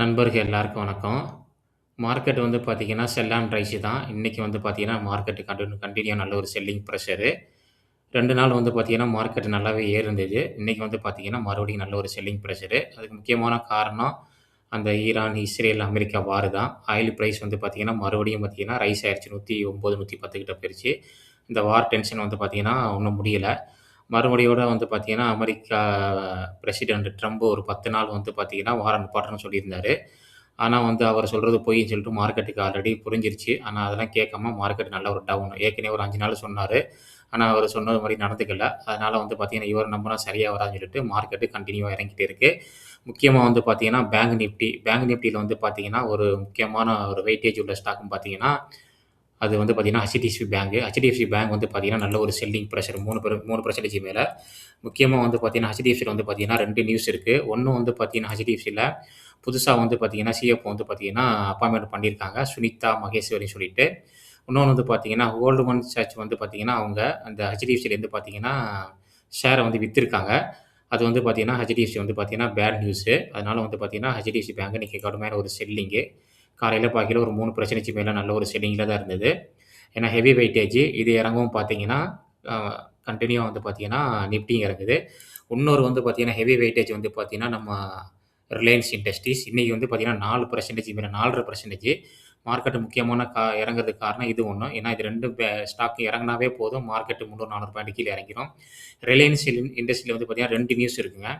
நண்பர்கள் எல்லாருக்கும் வணக்கம். மார்க்கெட் வந்து பார்த்தீங்கன்னா, செல் அண்ட் ரைஸ் தான். இன்னைக்கு வந்து பார்த்தீங்கன்னா, மார்க்கெட் கன்டின்யூவா நல்ல ஒரு செல்லிங் பிரஷரு. 2 நாள் வந்து பார்த்தீங்கன்னா, மார்க்கெட் நல்லாவே ஏறுனது. இன்னைக்கு வந்து பார்த்தீங்கன்னா, மறுபடியும் நல்ல ஒரு செல்லிங் பிரஷரு. அதுக்கு முக்கியமான காரணம், அந்த ஈரான், இஸ்ரேல், அமெரிக்கா வார் தான். ஆயில் பிரைஸ் வந்து பார்த்தீங்கன்னா, மறுபடியும் பார்த்தீங்கன்னா, ரைஸ் ஆயிருச்சு. 109, 110 கிட்ட போயிருச்சு. இந்த வார் டென்ஷன் வந்து பார்த்தீங்கன்னா, இன்னும் முடியல. மறுபடியோட வந்து பார்த்தீங்கன்னா, அமெரிக்கா பிரசிடென்ட் ட்ரம்ப் ஒரு 10 நாள் வந்து பார்த்தீங்கன்னா, வார நிப்பாட்டுறேன்னு சொல்லியிருந்தாரு. ஆனா வந்து அவர் சொல்றது பொய்ன்னு சொல்லிட்டு மார்க்கெட்டுக்கு ஆல்ரெடி புரிஞ்சிருச்சு. ஆனா அதெல்லாம் கேட்காம மார்க்கெட் நல்ல ஒரு டவுன். ஏற்கனவே ஒரு 5 நாள் சொன்னாரு. ஆனா அவரு சொன்னது மாரி நடந்துக்கல. அதனால வந்து பார்த்தீங்கன்னா, இவர நம்புனா சரியா வராதுன்னு சொல்லிட்டு மார்க்கெட் கன்டினியூவா இறங்கிட்டே இருக்கு. முக்கியமா வந்து பார்த்தீங்கன்னா, பேங்க் நிஃப்டி. பேங்க் நிஃப்டில வந்து பார்த்தீங்கன்னா, ஒரு முக்கியமான ஒரு வெயிட்டேஜ் உள்ள ஸ்டாக்ன்னு பார்த்தீங்கன்னா, அது வந்து பார்த்தீங்கன்னா, HDFC பேங்க். HDFC பேங்க் வந்து பார்த்தீங்கன்னா, நல்ல ஒரு செல்லிங் பிரஷர் 3% மேல. முக்கியமா வந்து பார்த்தீங்கன்னா, HDFCல வந்து பார்த்தீங்கன்னா 2 நியூஸ் இருக்கு. ஒண்ணு வந்து பார்த்தீங்கன்னா, HDFCல புதுசா வந்து பார்த்தீங்கன்னா, CFO வந்து பார்த்தீங்கன்னா, அப்பாயின்ட்மென்ட் பண்ணியிருக்காங்க. சுனிதா மகேஸ்வரின்னு சொல்லிட்டு. இன்னொன்னு வந்து பார்த்தீங்கன்னா, கோல்ட்மன் சாட்ஸ் வந்து பார்த்தீங்கன்னா, அவங்க அந்த HDFCலேருந்து பார்த்தீங்கன்னா, ஷேர வந்து வித்திருக்காங்க. அது வந்து பார்த்தீங்கன்னா, HDFC வந்து பார்த்தீங்கன்னா, பேட் நியூஸு. அதனால வந்து பார்த்தீங்கன்னா, HDFC பேங்க் இன்னைக்கு கடுமையான ஒரு செல்லிங்கு. காலையில பார்க்கையில ஒரு 3% மேல நல்ல ஒரு செல்லிங்ல தான் இருந்தது. ஏன்னா ஹெவி வெயிட்டேஜ் இது இறங்கவும் பார்த்தீங்கன்னா, அ கன்டினியூவா வந்து பார்த்தீங்கன்னா, நிஃப்டியும் இறங்குது. இன்னொரு வந்து பார்த்தீங்கன்னா, ஹெவி வெயிட்டேஜ் வந்து பார்த்தீங்கன்னா, நம்ம ரிலையன்ஸ் இண்டஸ்ட்ரீஸ். இன்னைக்கு வந்து பார்த்தீங்கன்னா, 4% மேல 4½ மார்க்கெட் முக்கியமான இறங்குறதுக்கு காரணம் இது ஒண்ணு. ஏன்னா இது 2 ஸ்டாக் இறங்குனாவே போதும் மார்க்கெட் 300, 400 பாயிண்ட் கீழ இறங்கிரும். ரிலையன்ஸ் இண்டஸ்ட்ரியில வந்து பார்த்தீங்கன்னா 2 நியூஸ் இருக்குங்க.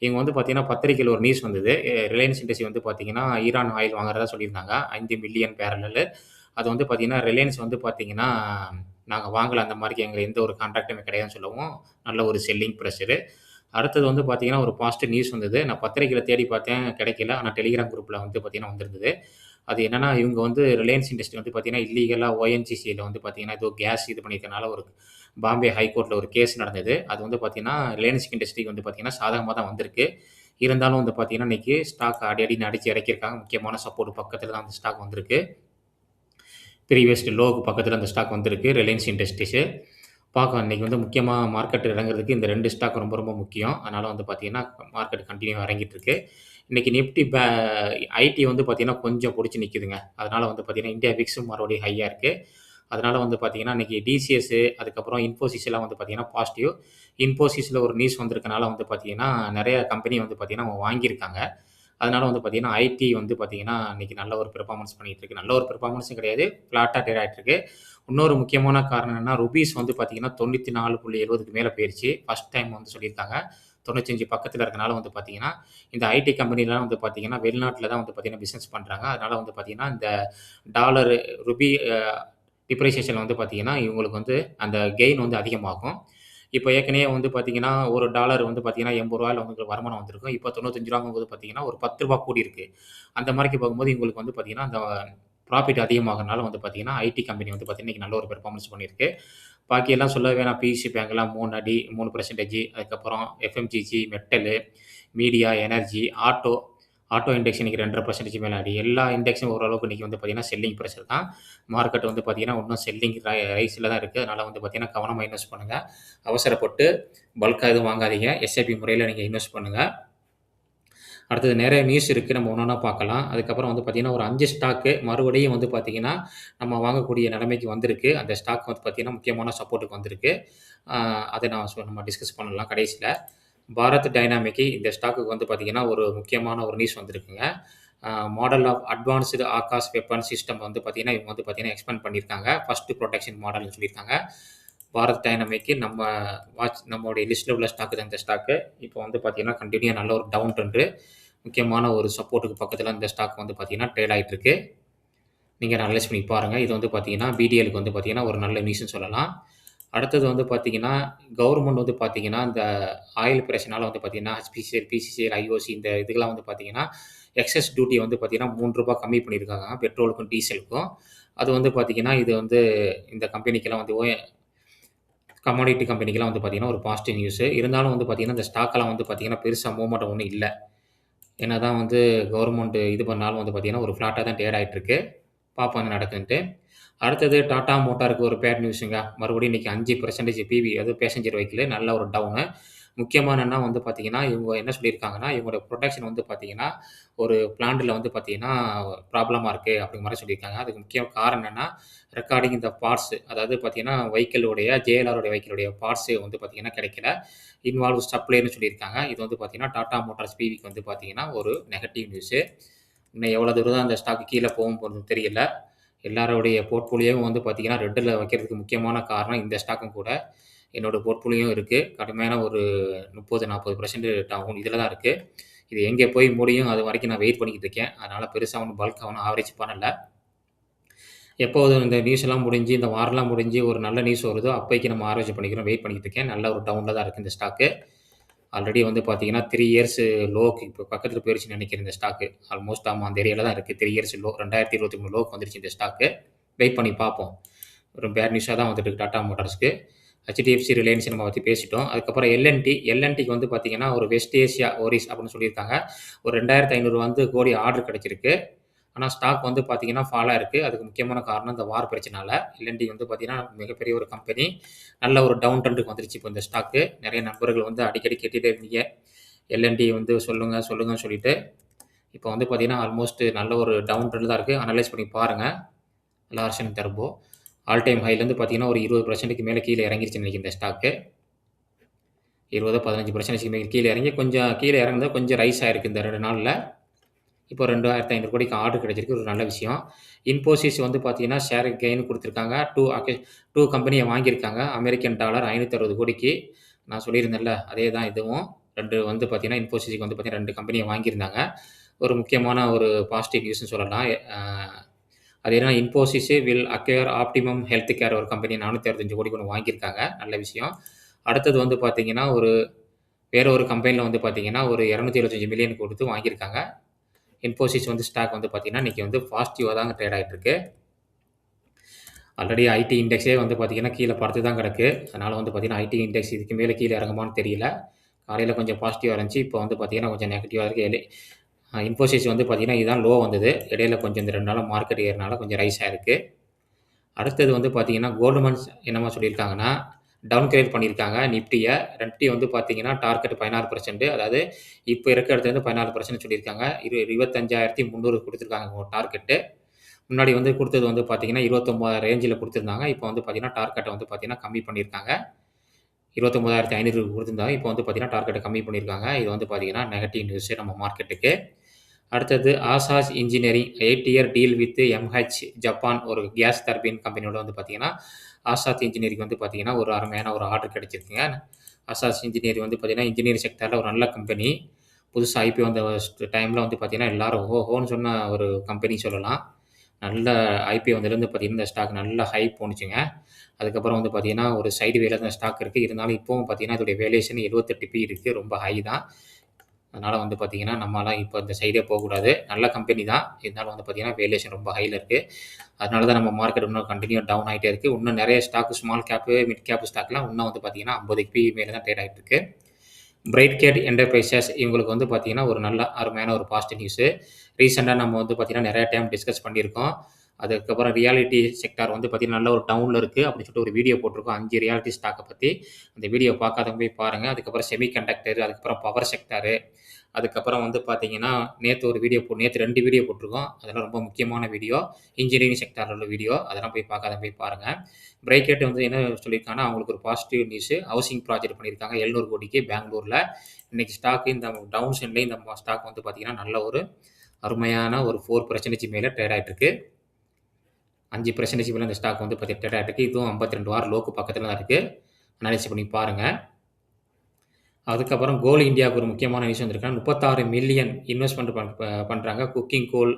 இவங்க வந்து பார்த்தீங்கன்னா, பத்திரிக்கையில ஒரு நியூஸ் வந்தது. ரிலையன்ஸ் இண்டஸ்ட்ரி வந்து பார்த்தீங்கன்னா, ஈரான் ஆயில் வாங்குறதா சொல்லியிருந்தாங்க. 5 மில்லியன் பேரலலு. அது வந்து பார்த்தீங்கன்னா, ரிலையன்ஸ் வந்து பார்த்தீங்கன்னா, நாங்க வாங்கல அந்த மாரிக்கு எங்களுக்கு எந்த ஒரு கான்ட்ராக்ட்டுமே கிடையாதுன்னு சொல்லவும், நல்ல ஒரு செல்லிங் பிரஷரு. அடுத்தது வந்து பார்த்தீங்கன்னா, ஒரு பாசிட்டிவ் நியூஸ் வந்தது. நான் பத்திரிக்கையில தேடி பார்த்தேன் கிடைக்கல. ஆனா டெலிகிராம் குரூப்ல வந்து பார்த்தீங்கன்னா வந்திருந்தது. அது என்னன்னா, இவங்க வந்து ரிலையன்ஸ் இண்டஸ்ட்ரி வந்து பார்த்தீங்கன்னா, இல்லீகலா ONGCல வந்து பார்த்தீங்கன்னா, ஏதோ கேஸ் இது பண்ணியிருக்கனால ஒரு பாம்பே ஹைகோர்ட்ல ஒரு கேஸ் நடந்தது. அது வந்து பார்த்தீங்கன்னா, ரிலையன்ஸ் இண்டஸ்ட்ரிக்கு வந்து பார்த்தீங்கன்னா, சாதகமா தான் வந்திருக்கு. இருந்தாலும் வந்து பார்த்தீங்கன்னா, இன்னைக்கு ஸ்டாக் அடி அடின்னு அடிச்சு இறக்கியிருக்காங்க. முக்கியமான சப்போர்ட் பக்கத்துல தான் அந்த ஸ்டாக் வந்திருக்கு. ப்ரீவியஸ் லோவுக்கு பக்கத்துல அந்த ஸ்டாக் வந்திருக்கு. Reliance industries. பார்க்கலாம் இன்னைக்கு வந்து முக்கியமா மார்க்கெட் இறங்குறதுக்கு இந்த 2 ஸ்டாக் ரொம்ப ரொம்ப முக்கியம். அதனால வந்து பார்த்தீங்கன்னா, மார்க்கெட் கன்டினியூவா இறங்கிட்டு இருக்கு. இன்னைக்கு நிஃப்டி ஐடி வந்து பார்த்தீங்கன்னா, கொஞ்சம் புடிச்சு நிக்குதுங்க. அதனால வந்து பார்த்தீங்கன்னா, இந்தியா விக்ஸும் மறுபடியும் ஹையா இருக்கு. அதனால வந்து பார்த்தீங்கன்னா, இன்னைக்கு டிசிஎஸ் அதுக்கப்புறம் இன்ஃபோசிஸ் எல்லாம் வந்து பார்த்தீங்கன்னா பாசிட்டிவ். இன்ஃபோசிஸ்ல ஒரு நியூஸ் வந்திருக்கனால வந்து பார்த்தீங்கன்னா, நெறைய கம்பெனி வந்து பார்த்தீங்கன்னா, அவங்க வாங்கியிருக்காங்க. அதனால வந்து பார்த்தீங்கன்னா, ஐடி வந்து பார்த்தீங்கன்னா, இன்னைக்கு நல்ல ஒரு பெர்ஃபார்மன்ஸ் பண்ணிட்டு இருக்கு. நல்ல ஒரு பெர்ஃபார்மன்ஸும் கிடையாது. ஃப்ளாட்டா ட்ரேட் ஆயிட்டு இருக்கு. இன்னொரு முக்கியமான காரணம் என்னன்னா, ரூபீஸ் வந்து பார்த்தீங்கன்னா 94.70க்கு மேல போயிருச்சு. ஃபர்ஸ்ட் டைம் வந்து சொல்லியிருக்காங்க. 95 பக்கத்துல இருக்கனால வந்து பார்த்தீங்கன்னா, இந்த ஐடி கம்பெனிலாம் வந்து பார்த்தீங்கன்னா, வெளிநாட்ல தான் வந்து பார்த்தீங்கன்னா பிசினஸ் பண்றாங்க. அதனால வந்து பார்த்தீங்கன்னா, இந்த டாலர், ரூபி டிப்ரிசியேஷன் வந்து பார்த்தீங்கன்னா, இவங்களுக்கு வந்து அந்த கெயின் வந்து அதிகமாகும். இப்ப ஏற்கனவே வந்து பார்த்தீங்கன்னா, ஒரு டாலர் வந்து பார்த்தீங்கன்னா, ரூ. 80ல உங்களுக்கு வருமானம் வந்திருக்கும். இப்ப ரூ. 95ங்கும்போது பார்த்தீங்கன்னா, ஒரு ரூ. 10 கூடியிருக்கு. அந்த மாரிக்கு பார்க்கும்போது இவங்களுக்கு வந்து பார்த்தீங்கன்னா, அந்த ப்ராஃபிட் அதிகமாகறனால வந்து பார்த்தீங்கன்னா, ஐடி கம்பெனி வந்து பார்த்தீங்கன்னா, இன்னைக்கு நல்ல ஒரு பெர்ஃபார்மன்ஸ் பண்ணியிருக்கு. பாக்கி எல்லாம் சொல்லவே வேணாம். பிஎஸ்யூ பேங்க்லாம் 3 அடி 3% அதுக்கப்புறம் FMCG, metal, media, energy, auto index இன்னைக்கு 2½ மேல அடி. எல்லா இண்டெக்ஸும் ஓரளவுக்கு இன்னைக்கு வந்து பார்த்தீங்கன்னா, செல்லிங் பிரஷர் தான். மார்க்கெட் வந்து பார்த்தீங்கன்னா, இன்னும் செல்லிங் ரைஸ்ல தான் இருக்கு. அதனால வந்து பார்த்தீங்கன்னா, கவனமா இன்வெஸ்ட் பண்ணுங்க. அவசரப்பட்டு பல்க்கா எதுவும் வாங்காதீங்க. எஸ்ஐபி முறையில நீங்க இன்வெஸ்ட் பண்ணுங்க. அடுத்தது நெறைய நியூஸ் இருக்கு. நம்ம ஒண்ணொண்ணா பார்க்கலாம். அதுக்கப்புறம் வந்து பார்த்தீங்கன்னா, ஒரு 5 ஸ்டாக்கு மறுபடியும் வந்து பார்த்தீங்கன்னா, நம்ம வாங்கக்கூடிய நிலைமைக்கு வந்திருக்கு. அந்த ஸ்டாக் வந்து பார்த்தீங்கன்னா, முக்கியமான சப்போர்ட்க்கு வந்திருக்கு. அ அத நம்ம டிஸ்கஸ் பண்ணலாம் கடைசில. பாரத் டைனாமிக் இந்த ஸ்டாக்குக்கு வந்து பார்த்தீங்கன்னா, ஒரு முக்கியமான ஒரு நியூஸ் வந்திருக்குங்க. Model of advanced Akash weapon system வந்து பார்த்தீங்கன்னா, இவங்க வந்து பார்த்தீங்கன்னா எக்ஸ்பேண்ட் பண்ணியிருக்காங்க. ஃபர்ஸ்ட் புரொடெக்ஷன் மாடல்னு சொல்லியிருக்காங்க. பாரத் டைனமிக் நம்மளுடைய லிஸ்ட்ல உள்ள ஸ்டாக் தான் இந்த ஸ்டாக்கு. இப்போ வந்து பார்த்தீங்கன்னா, கன்டினியூவா நல்ல ஒரு டவுன் ட்ரெண்டு. முக்கியமான ஒரு சப்போர்ட்க்கு பக்கத்துல இந்த ஸ்டாக் வந்து பார்த்தீங்கன்னா, ட்ரேட் ஆயிட்டு இருக்கு. நீங்க அனலைஸ் பண்ணி பாருங்க. இது வந்து பார்த்தீங்கன்னா, பிடிஎல்க்கு வந்து பார்த்தீங்கன்னா, ஒரு நல்ல நியூஸ்ன்னு சொல்லலாம். அடுத்தது வந்து பார்த்தீங்கன்னா, கவர்மெண்ட் வந்து பார்த்தீங்கன்னா, இந்த ஆயில் பிரச்சனைனால வந்து பார்த்தீங்கன்னா, HPCL, PCCL, IOC இந்த இதுக்கெல்லாம் வந்து பார்த்தீங்கன்னா, எக்ஸஸ் டியூட்டி வந்து பார்த்தீங்கன்னா, ரூ. 3 கம்மி பண்ணியிருக்காங்க. பெட்ரோலுக்கும், டீசலுக்கும். அது வந்து பார்த்தீங்கன்னா, இது வந்து இந்த கம்பெனிக்கெல்லாம் வந்து கமாடிட்டி கம்பெனிக்கெல்லாம் வந்து பார்த்தீங்கன்னா, ஒரு பாசிட்டிவ் நியூஸு. இருந்தாலும் வந்து பார்த்தீங்கன்னா, இந்த ஸ்டாக்லாம் வந்து பார்த்தீங்கன்னா, பெருசா மூவ்மெண்ட் ஒண்ணும் இல்ல. என்னதான் வந்து கவர்மெண்ட் இது பண்ணாலும் வந்து பார்த்தீங்கன்னா, ஒரு ஃப்ளாட்டா தான் ட்ரேட் ஆயிட்டு இருக்கு. பார்ப்போம் என்ன நடக்குதுன்ட்டு. அடுத்தது டாடா மோட்டாருக்கு ஒரு பேட் நியூஸுங்க. மறுபடியும் இன்னைக்கு 5% பிவி அது பேசஞ்சர் வெஹிக்கிள் நல்ல ஒரு டவுனு. முக்கியமா என்னன்னா வந்து பார்த்தீங்கன்னா, இவங்க என்ன சொல்லியிருக்காங்கன்னா, இவங்களோட புரொடக்ஷன் வந்து பார்த்தீங்கன்னா, ஒரு பிளான்ட்ல வந்து பார்த்தீங்கன்னா, ப்ராப்ளமா இருக்கு அப்படிங்கிற மாரி சொல்லியிருக்காங்க. அதுக்கு முக்கிய காரணம் என்னன்னா, ரெக்கார்டிங் த பார்ட்ஸ் அதாவது பார்த்தீங்கன்னா, வெஹிக்கிளுடைய ஜேஎல்ஆருடைய வெஹிக்கிளுடைய பார்ட்ஸ் வந்து பார்த்தீங்கன்னா கிடைக்கல. இன்வால்வ் சப்ளைன்னு சொல்லியிருக்காங்க. இது வந்து பார்த்தீங்கன்னா, டாடா மோட்டார்ஸ் பிவிக்கு வந்து பார்த்தீங்கன்னா, ஒரு நெகட்டிவ் நியூஸு. இன்னும் எவ்வளோ தூரம் தான் அந்த ஸ்டாக் கீழ போகும் போதுன்னு தெரியல. எல்லாருடைய போர்ட்ஃபோலியோவும் வந்து பார்த்தீங்கன்னா, ரெட்ல வைக்கிறதுக்கு முக்கியமான காரணம் இந்த ஸ்டாக்கும் கூட. என்னோட போர்ட்ஃபோலியோவும் இருக்கு. கடுமையான ஒரு 30, 40% டவுன் இதில தான் இருக்கு. இது எங்கே போய் முடியும் அது வரைக்கும் நான் வெயிட் பண்ணிக்கிட்டு இருக்கேன். அதனால பெருசா ஒண்ணும் பல்க்கா ஒண்ணும் ஆவரேஜ் பண்ணல. எப்போது இந்த நியூஸ் எல்லாம் முடிஞ்சு, இந்த வார்லாம் முடிஞ்சு ஒரு நல்ல நியூஸ் வருதோ, அப்போதைக்கு நம்ம ஆவரேஜ் பண்ணிக்கிறோம். வெயிட் பண்ணிக்கிட்டு இருக்கேன். நல்ல ஒரு டவுன்ல தான் இருக்கு இந்த ஸ்டாக்கு. ஆல்ரெடி வந்து பார்த்தீங்கன்னா, 3 இயர்ஸ் லோக்கு இப்போ பக்கத்தில போயிருச்சுன்னு நெனைக்கிறேன் இந்த ஸ்டாக்கு. ஆல்மோஸ்ட் ஆமா அந்த ஏரியால தான் இருக்கு. 3 இயர்ஸ் லோ 2023 லோக்கு வந்துருச்சு இந்த ஸ்டாக்கு. வெயிட் பண்ணி பார்ப்போம். ஒரு பேட் நியூஸா தான் வந்துட்டு இருக்கு டாடா மோட்டார்ஸ்க்கு. HDFC, ரிலையன்ஸ் நம்ம பத்தி பேசிட்டோம். அதுக்கப்புறம் எல்&டிக்கு வந்து பார்த்தீங்கன்னா, ஒரு வெஸ்ட் ஏசியா ஓரிஸ் அப்படின்னு சொல்லியிருக்காங்க. ஒரு 2500 வந்து கோடி ஆர்டர் கிடைச்சிருக்கு. ஆனா ஸ்டாக் வந்து பார்த்தீங்கன்னா, ஃபால் ஆயிருக்கு. அதுக்கு முக்கியமான காரணம் இந்த வார் பிரச்சனால. எல்&டி வந்து பார்த்தீங்கன்னா, மிகப்பெரிய ஒரு கம்பெனி. நல்ல ஒரு டவுன் ட்ரெண்டுக்கு வந்துருச்சு இப்போ இந்த ஸ்டாக்கு. நெறைய நண்பர்கள் வந்து அடிக்கடி கேட்டுட்டே இருந்தீங்க. எல்&டி வந்து சொல்லுங்க, சொல்லுங்கன்னு சொல்லிட்டு. இப்போ வந்து பார்த்தீங்கன்னா, ஆல்மோஸ்ட் நல்ல ஒரு டவுன் ட்ரெண்ட்ல தான் இருக்கு. அனலைஸ் பண்ணி பாருங்க. Larson turbo. ஆல் டைம் ஹைலேருந்து பார்த்தீங்கன்னா, ஒரு 20%க்கு மேல கீழ இறங்கிருச்சுன்னு நெனைக்கிறேன் இந்த ஸ்டாக்கு. 20, 15% மேல கீழ இறங்கி கொஞ்சம் கீழ இறங்குனது கொஞ்சம் ரைஸ் ஆயிருக்கு இந்த 2 நாள்ல. இப்போ 2,500 கோடிக்கு ஆர்டர் கிடைச்சிருக்கு. ஒரு நல்ல விஷயம். இன்ஃபோசிஸ் வந்து பார்த்தீங்கன்னா, ஷேர் கெயின் குடுத்துருக்காங்க. 2 கம்பெனிய வாங்கியிருக்காங்க. அமெரிக்கன் டாலர் 560 கோடிக்கு. நான் சொல்லியிருந்தேன்ல, அதே தான் இதுவும். 2 வந்து பார்த்தீங்கன்னா, இன்ஃபோசிஸ்க்கு வந்து பார்த்தீங்கன்னா 2 கம்பெனிய வாங்கியிருந்தாங்க. ஒரு முக்கியமான ஒரு பாசிட்டிவ் நியூஸ்ன்னு சொல்லலாம். அது என்னன்னா Infosys will acquire optimum health care ஒரு கம்பெனி 465 கோடிக்கு ஒண்ணு வாங்கியிருக்காங்க. நல்ல விஷயம். அடுத்தது வந்து பார்த்தீங்கன்னா, வேற ஒரு கம்பெனில வந்து பார்த்தீங்கன்னா, ஒரு 275 மில்லியன் குடுத்து வாங்கியிருக்காங்க. இன்ஃபோசிஸ் வந்து ஸ்டாக் வந்து பார்த்தீங்கன்னா, இன்னைக்கு வந்து பாசிட்டிவா தாங்க ட்ரேட் ஆயிட்டு இருக்கு. ஆல்ரெடி ஐடி இண்டெக்ஸே வந்து பார்த்தீங்கன்னா, கீழ படுத்து தான் கிடக்கு. அதனால வந்து பார்த்தீங்கன்னா, ஐடி இண்டெக்ஸ் இதுக்கு மேல கீழ இறங்குமான்னு தெரியல. காலையில கொஞ்சம் பாசிட்டிவா இருந்துச்சு. இப்போ வந்து பார்த்தீங்கன்னா, கொஞ்சம் நெகட்டிவா இருக்கு. இன்ஃபோசிஸ் வந்து பார்த்தீங்கன்னா, இதுதான் லோ வந்தது. இடையில கொஞ்சம் இந்த 2 நாளா மார்க்கெட் ஏறுனால கொஞ்சம் ரைஸ் ஆயிருக்கு. அடுத்தது வந்து பார்த்தீங்கன்னா, கோல்ட்மன்ஸ் என்னமா சொல்லியிருக்காங்கன்னா, டவுன் கிரேட் பண்ணியிருக்காங்க நிஃப்டிய. நிஃப்டி வந்து பார்த்தீங்கன்னா, டார்கெட் 16% அதாவது இப்ப இருக்க இடத்துலருந்து 14% சொல்லியிருக்காங்க. 25,300 குடுத்துருக்காங்க டார்கெட்டு. முன்னாடி வந்து குடுத்தது வந்து பார்த்தீங்கன்னா, 29,000 ரேஞ்சுல குடுத்திருந்தாங்க. இப்ப வந்து பார்த்தீங்கன்னா, டார்கெட்ட வந்து பார்த்தீங்கன்னா, கம்மி பண்ணியிருக்காங்க. 29,500 குடுத்திருந்தாங்க. இப்ப வந்து பார்த்தீங்கன்னா, டார்கெட்ட கம்மி பண்ணியிருக்காங்க. இது வந்து பார்த்தீங்கன்னா, நெகட்டிவ் நியூஸ் நம்ம மார்க்கெட்டுக்கு. அடுத்தது ஆசாஸ் engineering 8 year deal with MH Japan ஒரு கேஸ் டர்பைன் கம்பெனியோட வந்து பார்த்தீங்கன்னா, ஆசாத் இன்ஜினியரிங் வந்து பார்த்தீங்கன்னா, ஒரு அருமையான ஒரு ஆர்டர் கிடைச்சிருக்குங்க. ஆசாஸ் இன்ஜினியரிங் வந்து பார்த்தீங்கன்னா, இன்ஜினியரிங் செக்டார்ல ஒரு நல்ல கம்பெனி. புதுசா ஐபிஓ வந்த டைம்ல வந்து பார்த்தீங்கன்னா, எல்லாரும் ஓஹோன்னு சொன்ன ஒரு கம்பெனி சொல்லலாம். நல்ல ஐபிஓ வந்ததுலேருந்து பார்த்தீங்கன்னா, இந்த ஸ்டாக் நல்ல ஹை போணுச்சுங்க. அதுக்கப்புறம் வந்து பார்த்தீங்கன்னா, ஒரு சைடு வேல தான் ஸ்டாக் இருக்கு. இருந்தாலும் இப்பவும் பார்த்தீங்கன்னா, இதோடைய வேல்யூவேஷன் 78 பி இருக்கு. ரொம்ப ஹை தான். அதனால வந்து பார்த்தீங்கன்னா, நம்மலாம் இப்ப இந்த சைடே போகக்கூடாது. நல்ல கம்பெனி தான். இருந்தாலும் வந்து பார்த்தீங்கன்னா, வேல்யூவேஷன் ரொம்ப ஹைல இருக்கு. அதனால தான் நம்ம மார்க்கெட் இன்னும் கன்டினியூ டவுன் ஆயிட்டே இருக்கு. இன்னும் நெறைய stock small cap, mid cap ஸ்டாக்லாம் இன்னும் வந்து பார்த்தீங்கன்னா, 50 பி மேல தான் ட்ரேட் ஆயிட்டு இருக்கு. பிரைட்கேட் என்டர்பிரைசஸ் இவங்களுக்கு வந்து பார்த்தீங்கன்னா, ஒரு நல்ல அருமையான ஒரு பாசிட்டிவ் நியூஸு. ரீசென்ட்டா நம்ம வந்து பார்த்தீங்கன்னா, நெறைய டைம் டிஸ்கஸ் பண்ணியிருக்கோம். அதுக்கப்புறம் ரியாலிட்டி செக்டார் வந்து பார்த்தீங்கன்னா, நல்ல ஒரு டவுன்ல இருக்கு அப்படின்னு சொல்லிட்டு ஒரு வீடியோ போட்டிருக்கோம். 5 ரியாலிட்டி ஸ்டாக்க பத்தி. அந்த வீடியோ பார்க்காதவங்க போய் பாருங்க. அதுக்கப்புறம் செமி கண்டக்டர், அதுக்கப்புறம் பவர் செக்டாரு, அதுக்கப்புறம் வந்து பார்த்தீங்கன்னா, நேத்து 2 வீடியோ போட்டிருக்கோம். அதெல்லாம் ரொம்ப முக்கியமான வீடியோ. இன்ஜினியரிங் செக்டார்ல உள்ள வீடியோ. அதெல்லாம் போய் பார்க்காதவங்க போய் பாருங்க. பிரைட்கேட் வந்து என்ன சொல்லியிருக்காங்கன்னா, அவங்களுக்கு ஒரு பாசிட்டிவ் நியூஸு. ஹவுசிங் ப்ராஜெக்ட் பண்ணியிருக்காங்க 700 கோடிக்கு பெங்களூர்ல. இன்னைக்கு ஸ்டாக் இந்த டவுன் சைட்லயும் இந்த ஸ்டாக் வந்து பார்த்தீங்கன்னா, நல்ல ஒரு அருமையான ஒரு 4% மேல ட்ரேட் ஆயிட்டு இருக்கு. 5% மேல இந்த ஸ்டாக் வந்து பார்த்தீங்கன்னா ட்ரேட் ஆயிட்டு இருக்கு. இதுவும் 52 வார லோக்கு பக்கத்துல தான் இருக்கு. அனலைஸ் பண்ணி பாருங்க. அதுக்கப்புறம் கோல் இந்தியாவுக்கு ஒரு முக்கியமான நியூஸ் வந்திருக்குன்னா, 36 மில்லியன் இன்வெஸ்ட்மென்ட் பண்றாங்க. குக்கிங் கோல்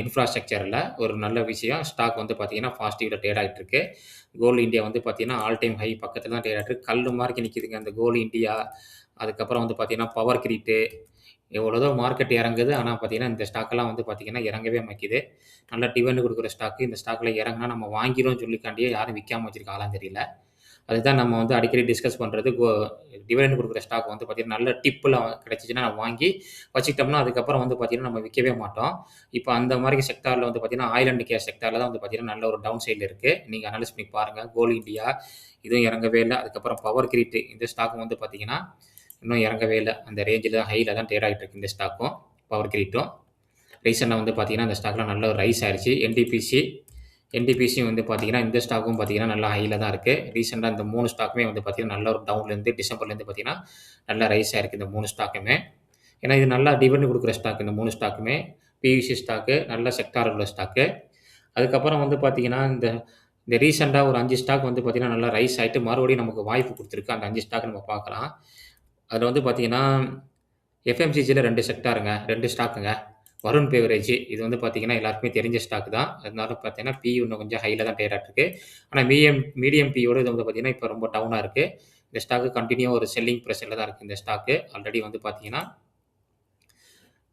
இன்ஃப்ராஸ்ட்ரக்சர்ல ஒரு நல்ல விஷயம். ஸ்டாக் வந்து பார்த்தீங்கன்னா, பாசிட்டிவ்ல ட்ரேட் ஆயிட்டு இருக்கு. கோல் இந்தியா வந்து பார்த்தீங்கன்னா, ஆல் டைம் ஹை பக்கத்துல தான் ட்ரேட் ஆயிட்டு இருக்கு. கல்லு மாரிக்கு நிக்குதுங்க அந்த கோல் இந்தியா. அதுக்கப்புறம் வந்து பார்த்தீங்கன்னா, பவர் கிரிட்டு எவ்வளவோ மார்க்கெட் இறங்குது. ஆனா பார்த்தீங்கன்னா, இந்த ஸ்டாக்லாம் வந்து பார்த்தீங்கன்னா, இறங்கவே மாட்டேங்குது. நல்ல டிவிடெண்ட் குடுக்குற ஸ்டாக். இந்த ஸ்டாக்ல இறங்குனா நம்ம வாங்கிறோம்னு சொல்லிக்காண்டியே யாரும் விக்காம வச்சிருக்க ஆளான்னு தெரியல. அதுதான் நம்ம வந்து அடிக்கடி டிஸ்கஸ் பண்றது. டிவிடெண்ட் குடுக்குற ஸ்டாக் வந்து பார்த்தீங்கன்னா, நல்ல டிப்ல கிடைச்சுச்சுன்னா நம்ம வாங்கி வச்சுக்கிட்டோம்னா, அதுக்கப்புறம் வந்து பார்த்தீங்கன்னா, நம்ம விக்கவே மாட்டோம். இப்ப அந்த மாரி செக்டார்ல வந்து பார்த்தீங்கன்னா, ஆயில் அண்ட் கேஸ் செக்டார்ல தான் வந்து பார்த்தீங்கன்னா, நல்ல ஒரு டவுன் சைட்ல இருக்கு. நீங்க அனலைஸ் பண்ணி பாருங்க. கோல் இண்டியா இதுவும் இறங்கவே இல்ல. அதுக்கப்புறம் பவர் கிரிட் இந்த ஸ்டாக்கும் வந்து பார்த்தீங்கன்னா, இன்னும் இறங்கவே இல்ல. அந்த ரேஞ்சில ஹைல தான் ட்ரேட் ஆயிட்டு இருக்கு இந்த ஸ்டாக்கும், பவர் கிரிட்டும். ரீசென்ட்டா வந்து பார்த்தீங்கன்னா, இந்த ஸ்டாக்லாம் நல்ல ஒரு ரைஸ் ஆயிருச்சு. என்டிபிசி வந்து பார்த்தீங்கன்னா, இந்த ஸ்டாக்கும் பார்த்தீங்கன்னா, நல்லா ஹைல தான் இருக்கு. ரீசென்ட்டா இந்த 3 ஸ்டாக்குமே வந்து பார்த்தீங்கன்னா, நல்ல ஒரு டவுன்லேருந்து டிசம்பர்லேருந்து பார்த்தீங்கன்னா, நல்லா ரைஸ் ஆயிருக்கு இந்த 3 ஸ்டாக்குமே. ஏன்னா, இது நல்லா டிவிடெண்ட் குடுக்குற ஸ்டாக் இந்த 3 ஸ்டாக்குமே. பிவிசி ஸ்டாக்கு, நல்ல செக்டார் உள்ள ஸ்டாக்கு. அதுக்கப்புறம் வந்து பார்த்தீங்கன்னா, இந்த இந்த ரீசென்ட்டா ஒரு 5 ஸ்டாக் வந்து பார்த்தீங்கன்னா, நல்லா ரைஸ் ஆயிட்டு மறுபடியும் நமக்கு வாய்ப்பு குடுத்துருக்கு. அந்த 5 ஸ்டாக் நம்ம பார்க்கலாம். அதுல வந்து பார்த்தீங்கன்னா, எஃப்எம்சிஜில 2 செக்டாருங்க. 2 ஸ்டாக்குங்க. வருண் பெவரேஜ் இது வந்து பார்த்தீங்கன்னா, எல்லாருக்குமே தெரிஞ்ச ஸ்டாக் தான். அதனால பார்த்தீங்கன்னா, இன்னும் கொஞ்சம் ஹைல தான் ட்ரேட் ஆயிட்டுருக்கு. ஆனா மீடியம் பியோட இது வந்து பார்த்தீங்கன்னா, இப்ப ரொம்ப டவுனா இருக்கு. இந்த ஸ்டாக் கன்டின்யூவா ஒரு செல்லிங் பிரஷர்ல தான் இருக்கு இந்த ஸ்டாக்கு. ஆல்ரெடி வந்து பார்த்தீங்கன்னா,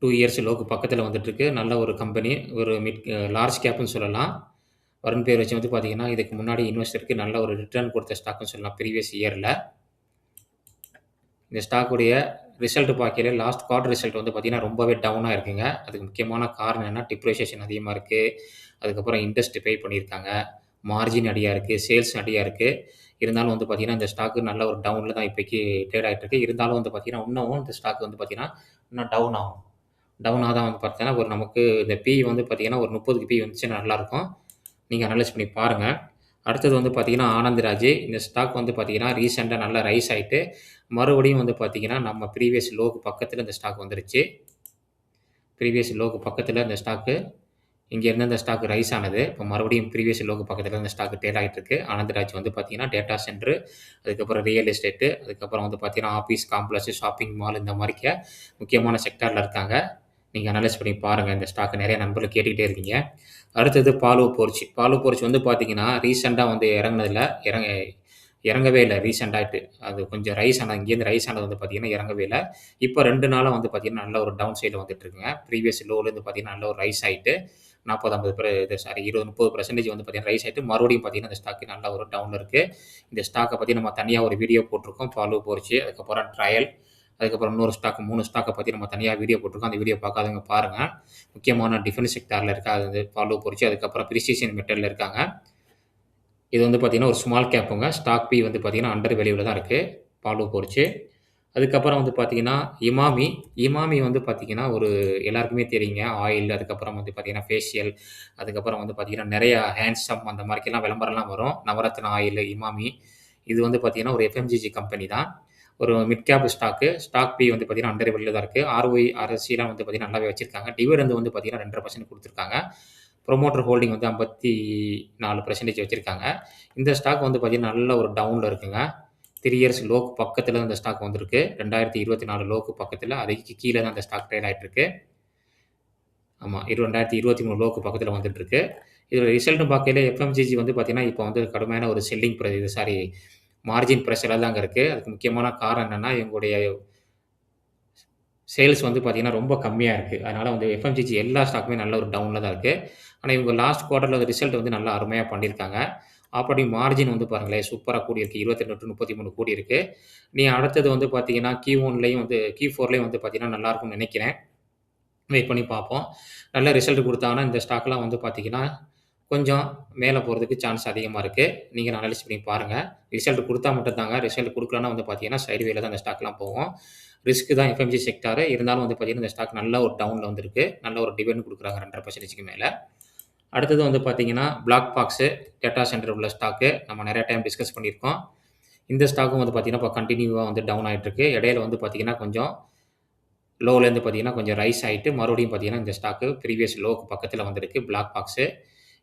2 இயர்ஸ் லோக்கு பக்கத்துல வந்துட்டுருக்கு. நல்ல ஒரு கம்பெனி. ஒரு லார்ஜ் கேப்ன்னு சொல்லலாம். வருண் பெவரேஜ் வந்து பார்த்தீங்கன்னா, இதுக்கு முன்னாடி இன்வெஸ்டருக்கு நல்ல ஒரு ரிட்டர்ன் குடுத்த ஸ்டாக்ன்னு சொல்லலாம் ப்ரீவியஸ் இயர்ல. இந்த ஸ்டாக்குடைய ரிசல்ட் பார்க்கையில லாஸ்ட் குவார்ட்டர் ரிசல்ட் வந்து பார்த்தீங்கன்னா, ரொம்பவே டவுனா இருக்குங்க. அதுக்கு முக்கியமான காரணம் என்னன்னா, டிப்ரிசியேஷன் அதிகமா இருக்கு. அதுக்கப்புறம் இன்ட்ரெஸ்ட் பே பண்ணியிருக்காங்க. மார்ஜின் அடியா இருக்கு. சேல்ஸ் அடியா இருக்கு. இருந்தாலும் வந்து பார்த்தீங்கன்னா, இந்த ஸ்டாக் நல்ல ஒரு டவுன்ல தான் இப்போதைக்கு ட்ரேட் ஆயிட்டு இருக்கு. இருந்தாலும் வந்து பார்த்தீங்கன்னா, இன்னமும் இந்த ஸ்டாக் வந்து பார்த்தீங்கன்னா, இன்னும் டவுன் ஆகும். டவுன் ஆனா தான் வந்து பார்த்தீங்கன்னா, ஒரு நமக்கு இந்த வந்து பார்த்தீங்கன்னா, ஒரு 30க்கு வந்துச்சுன்னா நல்லாருக்கும். நீங்க அனலைஸ் பண்ணி பாருங்க. அடுத்தது வந்து பார்த்தீங்கன்னா, ஆனந்த்ராஜ். இந்த ஸ்டாக் வந்து பார்த்தீங்கன்னா, ரீசென்ட்டா நல்லா ரைஸ் ஆயிட்டு, மறுபடியும் வந்து பார்த்தீங்கன்னா, நம்ம ப்ரீவியஸ் லோக்கு பக்கத்துல இந்த ஸ்டாக் வந்துருச்சு. ப்ரீவியஸ் லோக்கு பக்கத்துல இந்த ஸ்டாக்கு இங்க இருந்து இந்த ஸ்டாக் ரைஸ் ஆனது. இப்ப மறுபடியும் ப்ரீவியஸ் லோக்கு பக்கத்துல இந்த ஸ்டாக் ட்ரேட் ஆயிட்டு இருக்கு. ஆனந்த்ராஜ் வந்து பார்த்தீங்கன்னா, டேட்டா சென்டர், அதுக்கப்புறம் ரியல் எஸ்டேட், அதுக்கப்புறம் வந்து பார்த்தீங்கன்னா, ஆஃபீஸ் காம்ப்ளக்ஸ், ஷாப்பிங் மால் இந்த மாரிக்க முக்கியமான செக்டார்ல இருக்காங்க. நீங்க அனலைஸ் பண்ணி பாருங்க. இந்த ஸ்டாக்க நெறைய நண்பர்கள் கேட்டுக்கிட்டே இருக்கீங்க. அடுத்தது பாலு போர்ச் வந்து பார்த்தீங்கன்னா, ரீசென்ட்டா வந்து இறங்கவே இல்ல ரீசென்ட் ஆயிட்டு. அது கொஞ்சம் ரைஸ் ஆனது இங்கேருந்து ரைஸ் ஆனது வந்து பார்த்தீங்கன்னா, இறங்கவே இல்ல. இப்ப 2 நாளா வந்து பார்த்தீங்கன்னா, நல்ல ஒரு டவுன் சைட்ல வந்துட்டு இருக்குங்க. ப்ரீவியஸ் லோலேருந்து பார்த்தீங்கன்னா, நல்ல ஒரு ரைஸ் ஆயிட்டு 40, 50 இது சாரி 20, 30% வந்து பார்த்தீங்கன்னா, ரைஸ் ஆயிட்டு மறுபடியும் பார்த்தீங்கன்னா, இந்த ஸ்டாக் நல்ல ஒரு டவுன்ல இருக்கு. இந்த ஸ்டாக்க பத்தி நம்ம தனியா ஒரு வீடியோ போட்டிருக்கோம். பாலு போர்ச், அதுக்கப்புறம் ட்ரையல், அதுக்கப்புறம் இன்னொரு ஸ்டாக் 3 ஸ்டாக்க பத்தி நம்ம தனியா வீடியோ போட்டிருக்கோம். அந்த வீடியோ பார்க்காதவங்க பாருங்க. முக்கியமான டிஃபென்ஸ் செக்டார்ல இருக்கு. அது பாலு போர்ச், அதுக்கப்புறம் பிரிசிஷன் மெட்டல்ல இருக்காங்க. இது வந்து பார்த்தீங்கன்னா, ஒரு ஸ்மால் கேப்புங்க. ஸ்டாக் பி வந்து பார்த்தீங்கன்னா, அண்டர் வேல்யூல தான் இருக்கு. பாலு போர்ச். அதுக்கப்புறம் வந்து பார்த்தீங்கன்னா, இமாமி. இமாமி வந்து பார்த்தீங்கன்னா, ஒரு எல்லாருக்குமே தெரியுங்க. ஆயில், அதுக்கப்புறம் வந்து பார்த்தீங்கன்னா, ஃபேஷியல், அதுக்கப்புறம் வந்து பார்த்தீங்கன்னா, நெறைய ஹேண்ட்ஸம் அந்த மாரிக்கெல்லாம் விளம்பரம்லாம் வரும். நவரத்னா ஆயில், இமாமி. இது வந்து பார்த்தீங்கன்னா, ஒரு எஃப்எம்சிஜி கம்பெனி தான். ஒரு mid cap stock. Stock B வந்து பார்த்தீங்கன்னா, அண்டர் வேல்யூல தான் இருக்கு. ஆர்ஓஇ, ஆர்எஸ்சிலாம் வந்து பார்த்தீங்கன்னா, நல்லாவே வச்சிருக்காங்க. டிவிடெண்ட் வந்து பார்த்தீங்கன்னா, 2.5% குடுத்துருக்காங்க. புரமோட்டர் ஹோல்டிங் வந்து 54% வச்சிருக்காங்க. இந்த ஸ்டாக் வந்து பார்த்தீங்கன்னா, நல்ல ஒரு டவுன்ல இருக்குங்க. 3 இயர்ஸ் லோக்கு பக்கத்துல இந்த ஸ்டாக் வந்திருக்கு. 2024 லோக்கு பக்கத்துல. அதுக்கு கீழ தான் இந்த ஸ்டாக் ட்ரேட் ஆயிட்டு இருக்கு. ஆமா. 2023 லோக்கு பக்கத்துல வந்துட்டு இருக்கு. இதோட ரிசல்ட்டும் பார்க்கையில எஃப்எம்சிஜி வந்து பார்த்தீங்கன்னா, இப்ப வந்து கடுமையான ஒரு செல்லிங் இது சாரி மார்ஜின் பிரஷர்ல தாங்க இருக்கு. அதுக்கு முக்கியமான காரணம் என்னன்னா, இவங்களுடைய சேல்ஸ் வந்து பார்த்தீங்கன்னா, ரொம்ப கம்மியா இருக்கு. அதனால வந்து எஃப்எம்சிஜி எல்லா ஸ்டாக்குமே நல்ல ஒரு டவுன்ல தான் இருக்கு. ஆனா, இவங்க லாஸ்ட் குவார்ட்டர்ல ரிசல்ட் வந்து நல்லா அருமையா பண்ணியிருக்காங்க. ஆப்பரேட்டிங் மார்ஜின் வந்து பாருங்களேன், சூப்பரா கூடியிருக்கு. 22 டூ 33 கூடியிருக்கு. அடுத்தது வந்து பார்த்தீங்கன்னா, Q4லயும் வந்து பார்த்தீங்கன்னா, நல்லாருக்கும்னு நெனைக்கிறேன். வெயிட் பண்ணி பார்ப்போம். நல்ல ரிசல்ட் குடுத்தாங்கன்னா, இந்த ஸ்டாக்லாம் வந்து பார்த்தீங்கன்னா, கொஞ்சம் மேல போறதுக்கு சான்ஸ் அதிகமா இருக்கு. நீங்க அனலைஸ் பண்ணி பாருங்க. ரிசல்ட் குடுத்தா மட்டும் தாங்க. ரிசல்ட் குடுக்கலன்னா வந்து பார்த்தீங்கன்னா, சைட்வேல தான் இந்த ஸ்டாக்லாம் போகும். ரிஸ்க் தான் எஃப்எம்ஜி செக்டார். இருந்தாலும் வந்து பார்த்தீங்கன்னா, இந்த ஸ்டாக் நல்ல ஒரு டவுன்ல வந்திருக்கு. நல்ல ஒரு டிவிடெண்ட் குடுக்குறாங்க 2.5%க்கு மேல. அடுத்தது வந்து பார்த்தீங்கன்னா, பிளாக் பாக்ஸு டேட்டா சென்டர் உள்ள ஸ்டாக்கு. நம்ம நெறைய டைம் டிஸ்கஸ் பண்ணியிருக்கோம். இந்த ஸ்டாக்கும் வந்து பார்த்தீங்கன்னா, இப்ப கன்டினியூவா வந்து டவுன் ஆயிட்டு இருக்கு. இடையில வந்து பார்த்தீங்கன்னா, கொஞ்சம் லோலேருந்து பார்த்தீங்கன்னா, கொஞ்சம் ரைஸ் ஆயிட்டு மறுபடியும் பார்த்தீங்கன்னா, இந்த ஸ்டாக்கு ப்ரீவியஸ் லோக்கு பக்கத்துல வந்திருக்கு. Black box.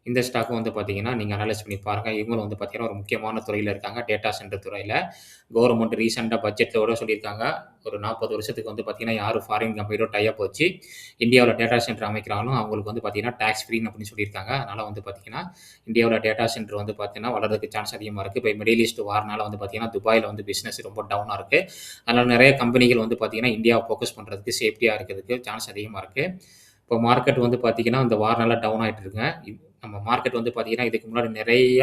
இந்த ஸ்டாக்கும் வந்து பார்த்தீங்கன்னா, நீங்க அனலைஸ் பண்ணி பாருங்க. இவங்களும் வந்து பார்த்தீங்கன்னா, ஒரு முக்கியமான துறையில இருக்காங்க. டேட்டா சென்டர் துறையில. கவர்ன்மெண்ட் ரீசென்ட்டா பட்ஜெட்ல கூட சொல்லியிருக்காங்க. ஒரு 40 வருஷத்துக்கு வந்து பார்த்தீங்கன்னா, யாரு ஃபாரின் கம்பெனியோட டை அப் வச்சு இந்தியாவுல டேட்டா சென்டர் அமைக்கிறாங்களோ, அவங்களுக்கு வந்து பார்த்தீங்கன்னா, டாக்ஸ் ஃப்ரீன்னு அப்படின்னு சொல்லியிருக்காங்க. அதனால வந்து பார்த்தீங்கன்னா, இந்தியாவுல டேட்டா சென்டர் வந்து பார்த்தீங்கன்னா, வளர்றதுக்கு சான்ஸ் அதிகமா இருக்கு. இப்ப மிடில் ஈஸ்ட் வார்னால வந்து பார்த்தீங்கன்னா, துபாய்ல வந்து பிசினஸ் ரொம்ப டவுனா இருக்கு. அதனால நெறைய கம்பெனிகள் வந்து பார்த்தீங்கன்னா, இந்தியாவ ஃபோக்கஸ் பண்றதுக்கு, சேஃப்டியா இருக்கிறதுக்கு சான்ஸ் அதிகமா இருக்கு. இப்போ மார்க்கெட் வந்து பார்த்தீங்கன்னா, இந்த வார்னால டவுன் ஆயிட்டு இருக்குங்க. நம்ம மார்க்கெட் வந்து பார்த்தீங்கன்னா, இதுக்கு முன்னாடி நெறைய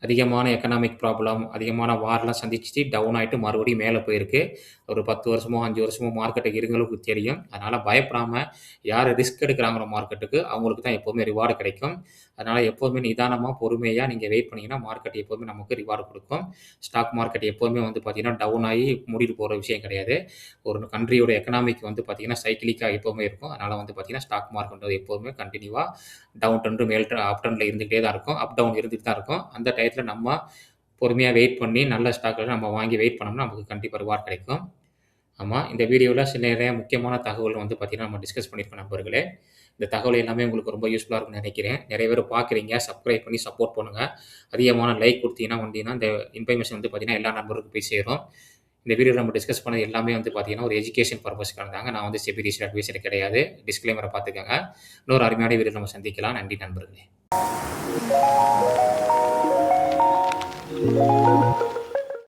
அதிகமான எக்கனாமிக் ப்ராப்ளம், அதிகமான வார்லாம் சந்திச்சுட்டு டவுன் ஆயிட்டு மறுபடியும் மேல போயிருக்கு. ஒரு 10 வருஷமோ, 5 வருஷமோ மார்க்கெட் இருங்களுக்கு தெரியும். அதனால பயப்படாம யாரு ரிஸ்க் எடுக்குறாங்களோ மார்க்கெட்டுக்கு, அவங்களுக்கு தான் எப்பவுமே ரிவார்டு கிடைக்கும். அதனால எப்போதுமே நிதானமா, பொறுமையா நீங்க வெயிட் பண்ணீங்கன்னா, மார்க்கெட் எப்பவுமே நமக்கு ரிவார்டு குடுக்கும். ஸ்டாக் மார்க்கெட் எப்பவுமே வந்து பார்த்தீங்கன்னா, டவுன் ஆயி மூடிட்டு போற விஷயம் கிடையாது. ஒரு கண்ட்ரியோட எக்கனாமிக் வந்து பார்த்தீங்கன்னா, சைக்கிளிக்கா எப்பவுமே இருக்கும். அதனால வந்து பார்த்தீங்கன்னா, ஸ்டாக் மார்க்கெட் எப்போதுமே கன்டினியூவா டவுன் ட்ரெண்ட், மேல் அப் ட்ரெண்ட்ல இருந்துகிட்டே தான் இருக்கும். அப், டவுன் இருந்துட்டு தான் இருக்கும். அந்த டயத்துல நம்ம பொறுமையா வெயிட் பண்ணி, நல்ல ஸ்டாக்கள நம்ம வாங்கி வெயிட் பண்ணோம்னா, நமக்கு கண்டிப்பா ரிவார்ட் கிடைக்கும். ஆமா, இந்த வீடியோல சில நிறைய முக்கியமான தகவல் வந்து பார்த்தீங்கன்னா, நம்ம டிஸ்கஸ் பண்ணியிருக்கோம் நண்பர்களே. இந்த தகவல் எல்லாமே உங்களுக்கு ரொம்ப யூஸ்ஃபுல்லா இருக்கும்னு நெனைக்கிறேன். நெறைய பேர் பார்க்குறீங்க, சப்ஸ்கிரைப் பண்ணி சப்போர்ட் பண்ணுங்க. அதிகமான லைக் குடுத்தீங்கன்னா வந்தீங்கன்னா, இந்த இன்ஃபர்மேஷன் வந்து பார்த்தீங்கன்னா, எல்லா நண்பருக்கும் போய் சேரும். இந்த வீடியோல நம்ம டிஸ்கஸ் பண்ணது எல்லாமே வந்து பார்த்தீங்கன்னா, ஒரு எஜுகேஷன் பர்ப்பஸ்க்காக தாங்க. நான் வந்து செபி ரிஜிஸ்டர்ட் அட்வைசர் கிடையாது. டிஸ்க்ளைமர பார்த்துக்கங்க. இன்னொரு அருமையான வீடியோல நம்ம சந்திக்கலாம். நன்றி நண்பர்களே.